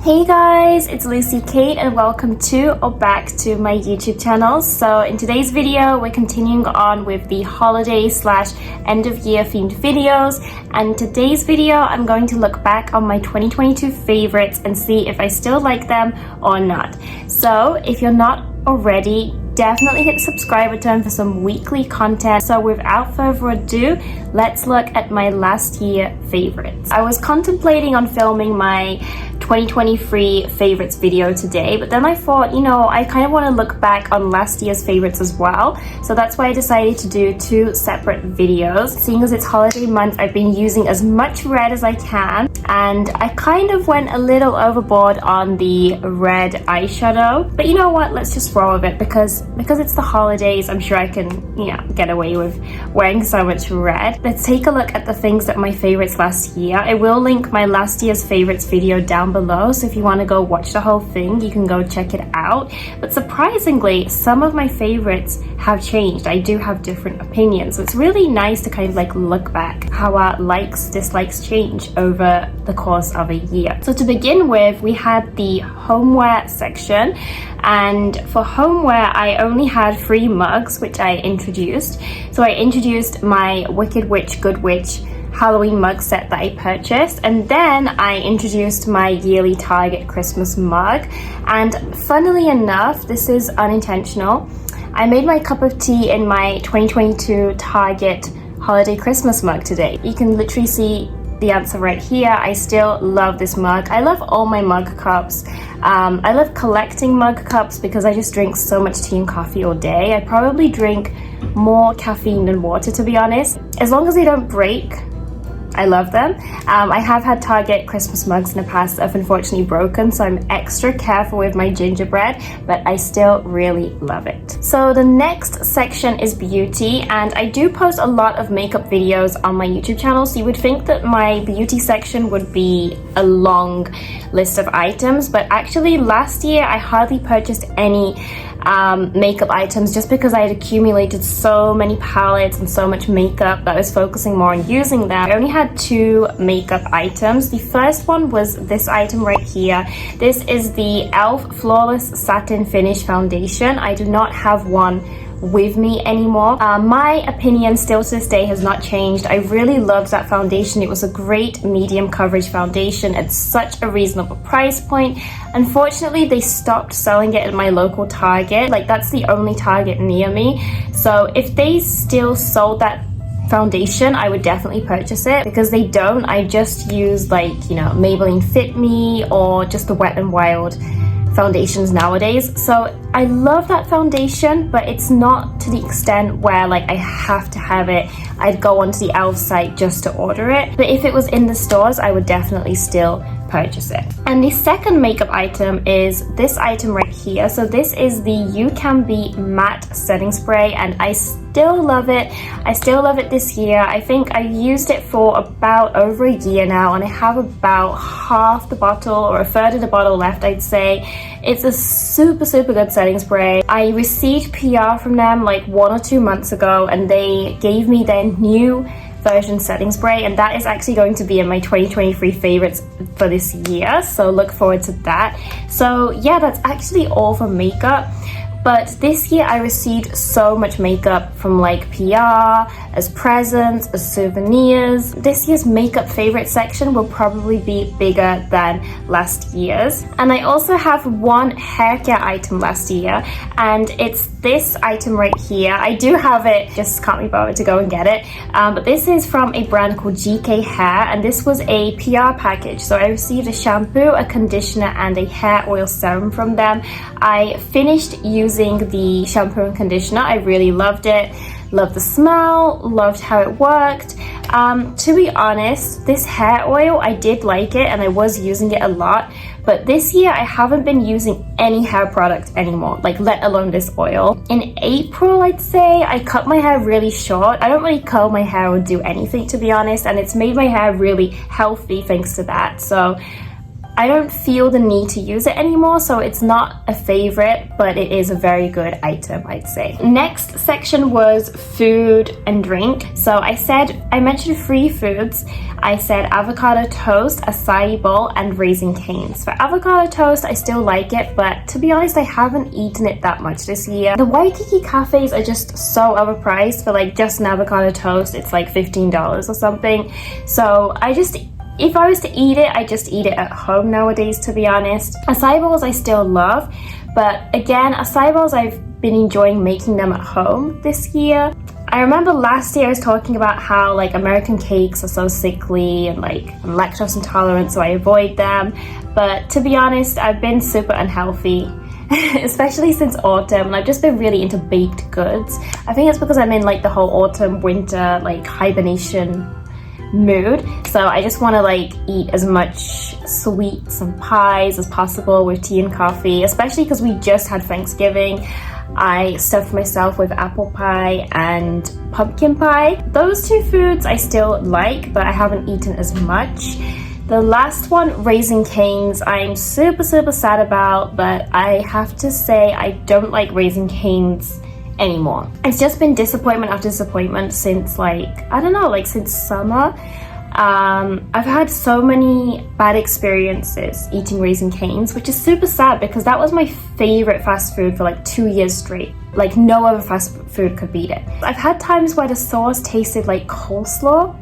Hey guys, it's Lucy Kate and welcome to or back to my YouTube channel. So in today's video, we're continuing on with the holiday / end of year themed videos. And in today's video, I'm going to look back on my 2022 favorites and see if I still like them or not. So if you're not already, definitely hit the subscribe button for some weekly content. So without further ado, let's look at my last year favorites. I was contemplating on filming my 2023 favorites video today, but then I thought, I kind of want to look back on last year's favorites as well. So that's why I decided to do two separate videos. Seeing as it's holiday month, I've been using as much red as I can, and I kind of went a little overboard on the red eyeshadow. But you know what? Let's just roll with it because it's the holidays. I'm sure I can, get away with wearing so much red. Let's take a look at the things that my favorites last year. I will link my last year's favorites video down below, so if you want to go watch the whole thing, you can go check it out. But surprisingly, some of my favorites have changed. I do have different opinions, so it's really nice to kind of like look back how our likes, dislikes change over the course of a year. So to begin with, we had the homeware section, and for homeware I only had 3 mugs which I introduced. So I introduced my Wicked Witch Good Witch Halloween mug set that I purchased, and then I introduced my yearly Target Christmas mug. And funnily enough, this is unintentional, I made my cup of tea in my 2022 Target holiday Christmas mug today. You can literally see the answer right here. I still love this mug. I love all my mug cups. I love collecting mug cups because I just drink so much tea and coffee all day. I probably drink more caffeine than water, to be honest. As long as they don't break, I love them. I have had Target Christmas mugs in the past that have unfortunately broken, so I'm extra careful with my gingerbread, but I still really love it. So the next section is beauty, and I do post a lot of makeup videos on my YouTube channel, so you would think that my beauty section would be a long list of items, but actually last year I hardly purchased any makeup items just because I had accumulated so many palettes and so much makeup that I was focusing more on using them. I only had 2 makeup items. The first one was this item right here. This is the e.l.f. Flawless Satin Finish Foundation. I do not have one with me anymore. My opinion still to this day has not changed. I really loved that foundation. It was a great medium coverage foundation at such a reasonable price point. Unfortunately, they stopped selling it at my local Target. Like, that's the only Target near me. So if they still sold that foundation, I would definitely purchase it. Because they don't, I just use like, Maybelline Fit Me or just the Wet n Wild foundations nowadays. So I love that foundation, but it's not to the extent where like I have to have it. I'd go onto the e.l.f. site just to order it. But if it was in the stores, I would definitely still purchase it. And the second makeup item is this item right here. So this is the You Can Be Matte Setting Spray, and I still love it. I still love it this year. I think I used it for about over a year now, and I have about half the bottle or a third of the bottle left, I'd say. It's a super good setting spray. I received PR from them like 1 or 2 months ago, and they gave me their new version setting spray, and that is actually going to be in my 2023 favorites for this year, so look forward to that. So yeah, that's actually all for makeup. But this year I received so much makeup from like PR, as presents, as souvenirs. This year's makeup favorite section will probably be bigger than last year's. And I also have one hair care item last year, and it's this item right here. I do have it, just can't be bothered to go and get it. But this is from a brand called GK Hair, and this was a PR package. So I received a shampoo, a conditioner, and a hair oil serum from them. I finished using the shampoo and conditioner. I really loved it. Loved the smell, loved how it worked. To be honest, this hair oil, I did like it and I was using it a lot, but this year I haven't been using any hair product anymore, like let alone this oil. In April, I'd say, I cut my hair really short. I don't really curl my hair or do anything, to be honest, and it's made my hair really healthy thanks to that. So I don't feel the need to use it anymore, so it's not a favorite, but it is a very good item, I'd say. Next section was food and drink. So I mentioned 3 foods. I said avocado toast, acai bowl, and Raising Cane's. For avocado toast, I still like it, but to be honest, I haven't eaten it that much this year. The Waikiki cafes are just so overpriced. For like just an avocado toast, it's like $15 or something. So if I was to eat it, I just eat it at home nowadays, to be honest. Acai bowls I still love, but again, acai bowls I've been enjoying making them at home this year. I remember last year I was talking about how like American cakes are so sickly and like I'm lactose intolerant, so I avoid them. But to be honest, I've been super unhealthy, especially since autumn, and I've just been really into baked goods. I think it's because I'm in like the whole autumn, winter, like hibernation mood, so I just want to like eat as much sweets and pies as possible with tea and coffee, especially because we just had Thanksgiving. I stuffed myself with apple pie and pumpkin pie. Those 2 foods I still like, but I haven't eaten as much. The last one, Raising Cane's, I'm super sad about, but I have to say I don't like Raising Cane's anymore. It's just been disappointment after disappointment since since summer. I've had so many bad experiences eating Raising Cane's, which is super sad because that was my favorite fast food for like 2 years straight. Like no other fast food could beat it. I've had times where the sauce tasted like coleslaw.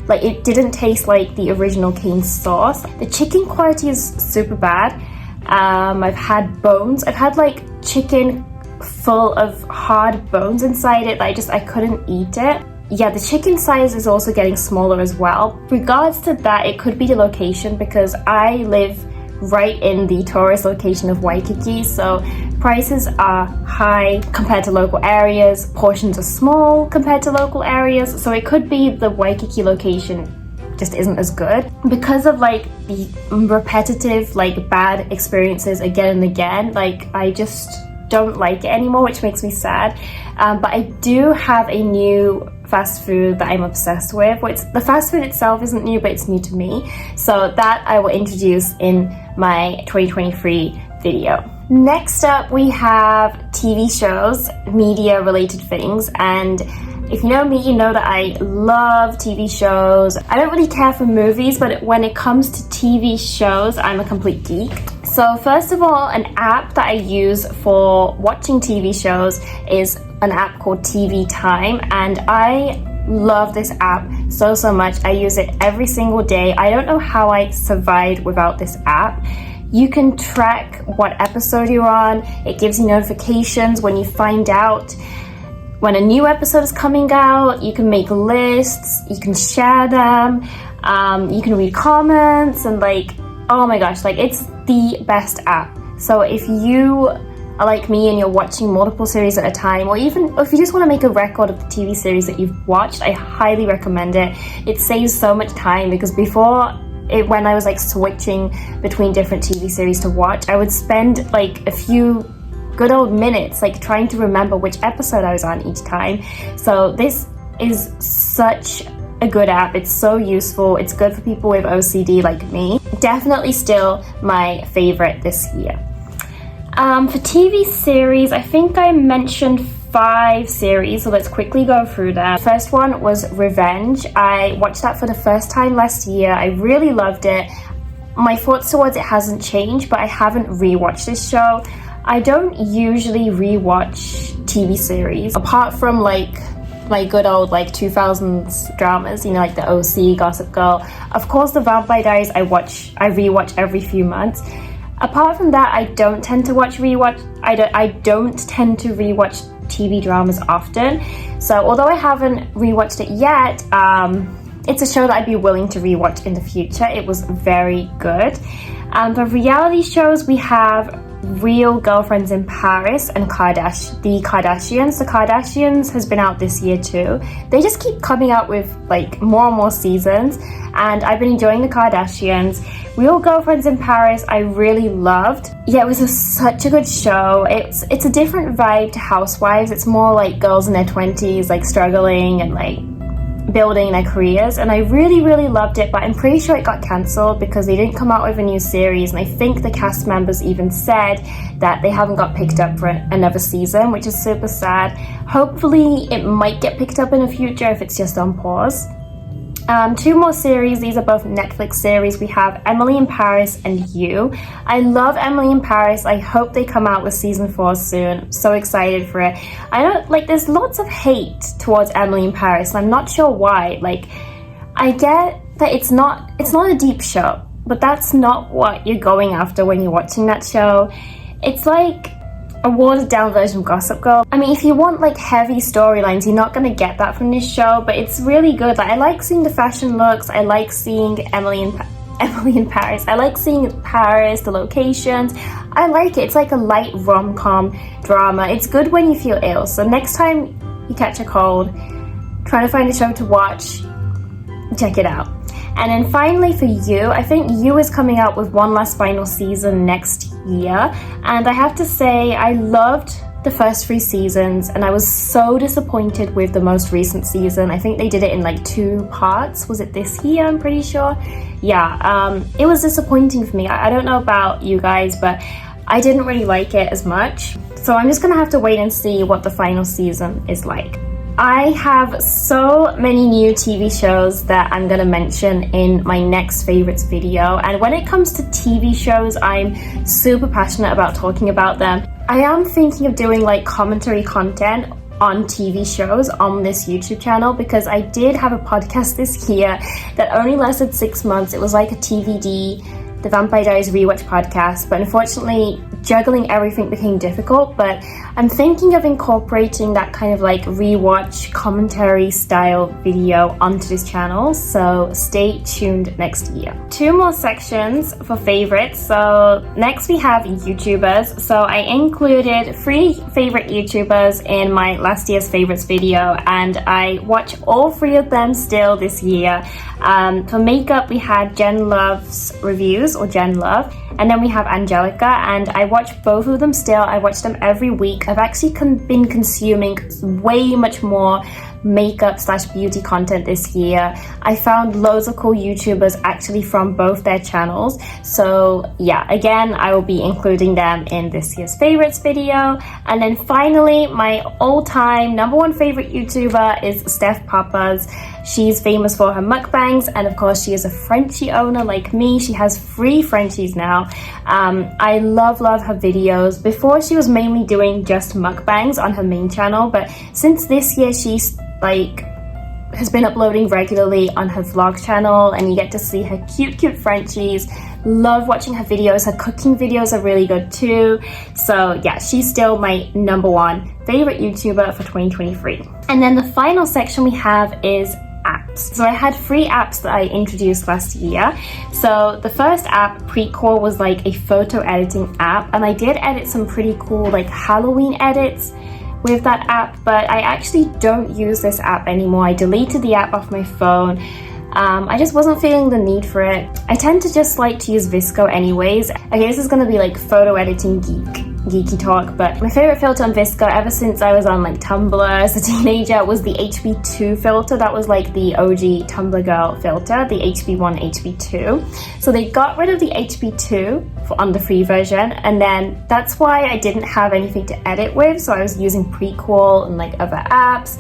Like it didn't taste like the original Cane's sauce. The chicken quality is super bad. I've had bones. I've had like chicken full of hard bones inside it that I couldn't eat it. Yeah, the chicken size is also getting smaller as well. Regards to that, it could be the location because I live right in the tourist location of Waikiki, so prices are high compared to local areas, portions are small compared to local areas, so it could be the Waikiki location just isn't as good. Because of like the repetitive like bad experiences again and again, like I just don't like it anymore, which makes me sad. But I do have a new fast food that I'm obsessed with. The fast food itself isn't new, but it's new to me. So that I will introduce in my 2023 video. Next up, we have TV shows, media related things. And if you know me, you know that I love TV shows. I don't really care for movies, but when it comes to TV shows, I'm a complete geek. So first of all, an app that I use for watching TV shows is an app called TV Time, and I love this app so much. I use it every single day. I don't know how I survived without this app. You can track what episode you're on. It gives you notifications when you find out when a new episode is coming out. You can make lists, you can share them, you can read comments, and like, oh my gosh, like it's the best app. So if you are like me and you're watching multiple series at a time, or even if you just want to make a record of the TV series that you've watched, I highly recommend it. It saves so much time because when I was like switching between different TV series to watch, I would spend like a few good old minutes like trying to remember which episode I was on each time. So this is such a good app. It's so useful. It's good for people with OCD like me. Definitely still my favorite this year. For TV series, I think I mentioned 5 series, so let's quickly go through them. First one was Revenge. I watched that for the first time last year. I really loved it. My thoughts towards it hasn't changed, but I haven't rewatched this show. I don't usually rewatch TV series, apart from like good old like 2000s dramas, you know, like the OC, Gossip Girl. Of course, the Vampire Diaries I rewatch every few months. Apart from that, I don't tend to rewatch TV dramas often. So although I haven't rewatched it yet, it's a show that I'd be willing to rewatch in the future. It was very good. For reality shows, we have Real Girlfriends in Paris and The Kardashians. The Kardashians has been out this year too. They just keep coming out with like more and more seasons, and I've been enjoying The Kardashians. Real Girlfriends in Paris I really loved. Yeah, it was such a good show. It's a different vibe to Housewives. It's more like girls in their 20s like struggling and like building their careers, and I really loved it, but I'm pretty sure it got cancelled because they didn't come out with a new series, and I think the cast members even said that they haven't got picked up for another season, which is super sad. Hopefully it might get picked up in the future if it's just on pause. Two more series. These are both Netflix series. We have Emily in Paris and You. I love Emily in Paris. I hope they come out with season 4 soon. I'm so excited for it. I don't like, there's lots of hate towards Emily in Paris, and I'm not sure why. Like, I get that it's not a deep show, but that's not what you're going after when you're watching that show. It's like a watered down version of Gossip Girl. I mean, if you want like heavy storylines, you're not gonna get that from this show, but it's really good. Like, I like seeing the fashion looks. I like seeing Emily in Paris. I like seeing Paris, the locations. I like it. It's like a light rom-com drama. It's good when you feel ill. So next time you catch a cold, try to find a show to watch, check it out. And then finally for You, I think You is coming out with one last final season next year, and I have to say I loved the first 3 seasons, and I was so disappointed with the most recent season. I think they did it in like 2 parts. Was it this year? I'm pretty sure. Yeah, it was disappointing for me. I don't know about you guys, but I didn't really like it as much. So I'm just gonna have to wait and see what the final season is like. I have so many new TV shows that I'm going to mention in my next favorites video, and when it comes to TV shows, I'm super passionate about talking about them. I am thinking of doing like commentary content on TV shows on this YouTube channel, because I did have a podcast this year that only lasted 6 months. It was like a TVD, the Vampire Diaries Rewatch podcast, but unfortunately juggling everything became difficult. But I'm thinking of incorporating that kind of like rewatch commentary style video onto this channel, so stay tuned next year. 2 more sections for favorites. So next we have YouTubers. So I included 3 favorite YouTubers in my last year's favorites video, and I watch all 3 of them still this year. For makeup we had Jen Love's reviews, or Jen Love, and then we have Angelica, and I watch both of them still. I watch them every week. I've actually been consuming way much more makeup / beauty content this year. I found loads of cool YouTubers actually from both their channels. So yeah, again, I will be including them in this year's favorites video. And then finally, my all-time #1 favorite YouTuber is Steph Papas. She's famous for her mukbangs, and of course she is a Frenchie owner like me. She has 3 Frenchies now. I love her videos. Before, she was mainly doing just mukbangs on her main channel, but since this year she's has been uploading regularly on her vlog channel, and you get to see her cute Frenchies. Love watching her videos. Her cooking videos are really good too. So yeah, she's still my #1 favorite YouTuber for 2023. And then the final section we have is apps. So I had 3 apps that I introduced last year. So the first app, Prequel, was like a photo editing app, and I did edit some pretty cool like Halloween edits with that app, but I actually don't use this app anymore. I deleted the app off my phone. I just wasn't feeling the need for it. I tend to just like to use VSCO anyways. Okay, this is gonna be like photo editing geeky talk, but my favorite filter on VSCO ever since I was on like Tumblr as a teenager was the HB2 filter. That was like the OG Tumblr girl filter, the HB1, HB2. So they got rid of the HB2 on the free version, and then that's why I didn't have anything to edit with, so I was using Prequel and like other apps.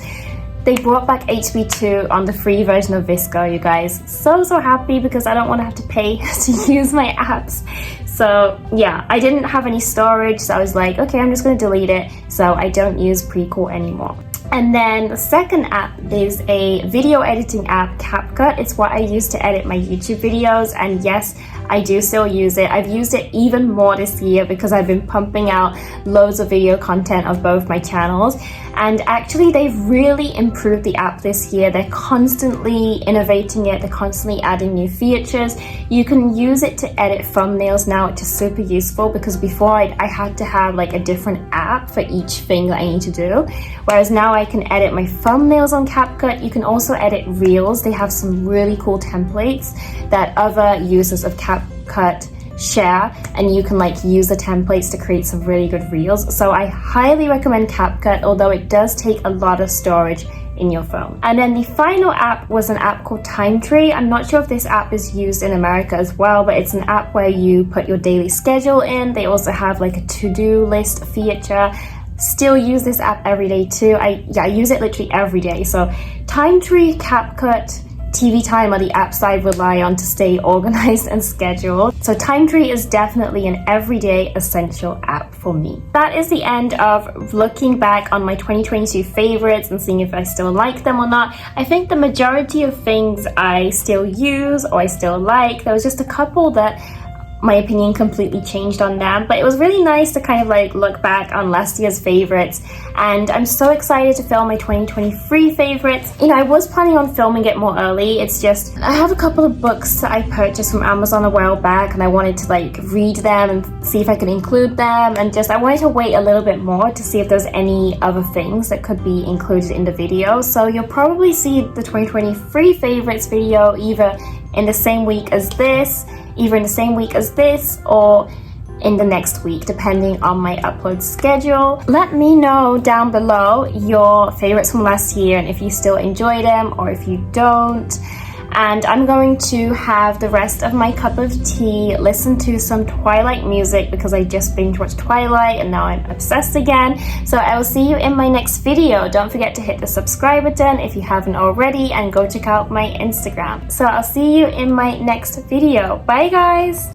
They brought back HB2 on the free version of VSCO, you guys. So happy, because I don't want to have to pay to use my apps. So yeah, I didn't have any storage, so I was like, okay, I'm just going to delete it. So I don't use Prequel anymore. And then the second app is a video editing app, CapCut. It's what I use to edit my YouTube videos, and yes, I do still use it. I've used it even more this year because I've been pumping out loads of video content of both my channels. And actually, they've really improved the app this year. They're constantly innovating it. They're constantly adding new features. You can use it to edit thumbnails now, which is super useful, because before I had to have like a different app for each thing that I need to do. Whereas now I can edit my thumbnails on CapCut. You can also edit reels. They have some really cool templates that other users of CapCut share, and you can like use the templates to create some really good reels. So I highly recommend CapCut, although it does take a lot of storage. in your phone. And then the final app was an app called Time Tree. I'm not sure if this app is used in America as well, but it's an app where you put your daily schedule in. They also have like a to-do list feature. Still use this app every day too. I use it literally every day. So Time Tree, CapCut, TV Time are the apps I rely on to stay organized and scheduled. So Time Tree is definitely an everyday essential app for me. That is the end of looking back on my 2022 favorites and seeing if I still like them or not. I think the majority of things I still use or I still like. There was just a couple that my opinion completely changed on them, but it was really nice to kind of like look back on last year's favorites, and I'm so excited to film my 2023 favorites. You know, I was planning on filming it more early. It's just I have a couple of books that I purchased from Amazon a while back, and I wanted to like read them and see if I could include them, and just I wanted to wait a little bit more to see if there's any other things that could be included in the video. So you'll probably see the 2023 favorites video either in the same week as this, or in the next week, depending on my upload schedule. Let me know down below your favorites from last year and if you still enjoy them or if you don't. And I'm going to have the rest of my cup of tea, listen to some Twilight music because I just binge watched Twilight and now I'm obsessed again. So I will see you in my next video. Don't forget to hit the subscribe button if you haven't already, and go check out my Instagram. So I'll see you in my next video. Bye guys!